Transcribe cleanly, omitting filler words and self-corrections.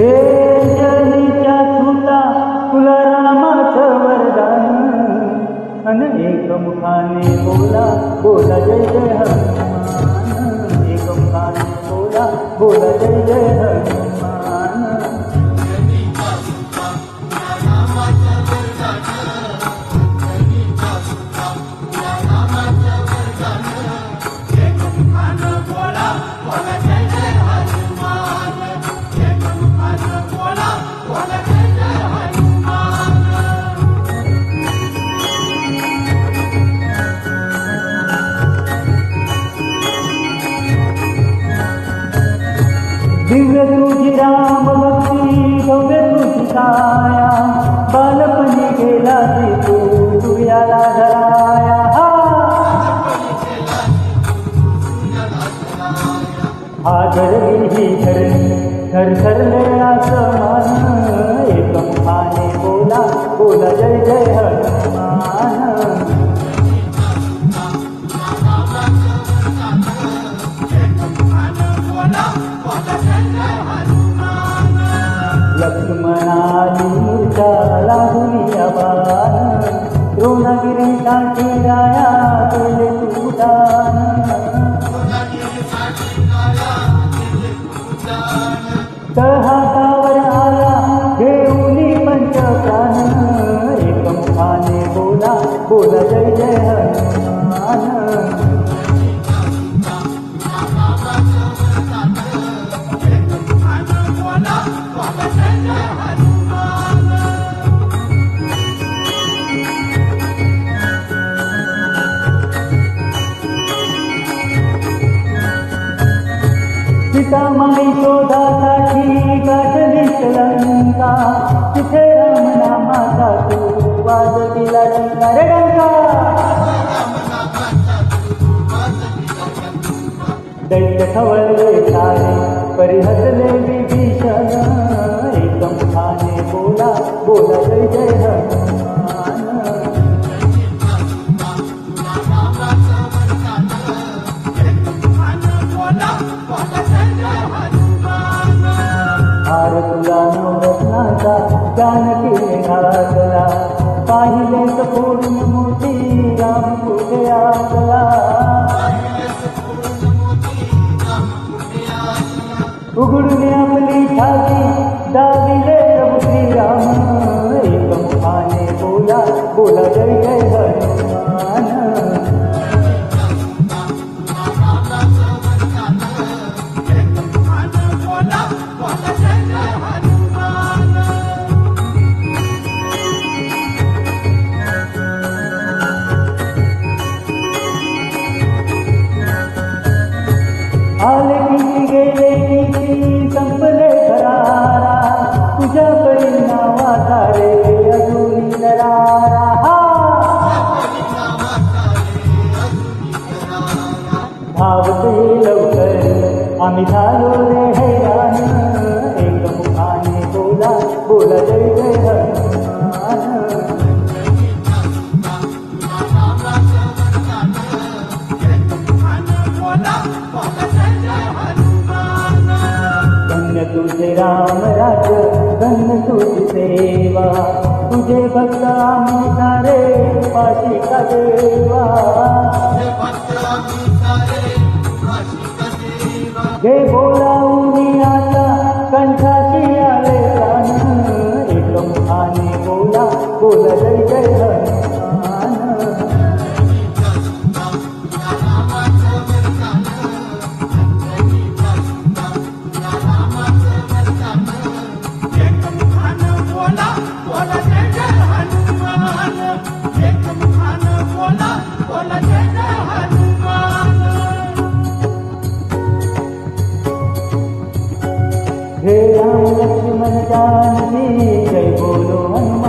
हे जनीच्या सुता तुला रामाचं वरदान अन एकमुखाने बोला बोला जय जय हनुमान एकमुखाने बोला बोला जय जय हनुमान दिव्य तुझी राम भक्ती भव्य तुझी काया बालपणी गेला तू तुझ्याला धराया हा धरली ही धरणी थरथरले आसमान एकमुखाने बोला बोला जय जय हनुमान लक्ष्मणाली मूर्छाला दुनिया बाण द्रोणगिरीसाठी राया केले तुदान तळहातावर आला घेऊनी पंचप्राण एकमुखाने बोला बोला जय जय हनुमान सीतामाई शोधासाठी गाठलीस लंका तिथे रामनामाचा तू वाजविला रे डंका दैत्य खवळले सारे परिहसले विभीषण एकमुखाने बोला बोला जय जय हनुमान हार तुला नवरत्नाचा जानकीने घातला पाहिलेच फोडून मोठी राम कुठे आला उघडून आपली छाती दाविले प्रभू श्रीराम एकमुखाने बोला बोला जय जय हनुमान आले किती गेले किती संपले घरारा तुझ्या परिणामाचा रे अजून नरारा धावते लवकर आम्ही झालो रे हैराण एकमुखाने बोला बोला जय जय हनुमान धन्य तुझे राम राज्य धन्य तुझी सेवा तुझे भक्त आम्ही सारे पाशी का देवा घे बोलावून आता कंठाशी आले प्राण एकमुखाने बोला बोला जय जय हनुमान हे राम लक्ष्मण जानकी जय बोलो हनुमान।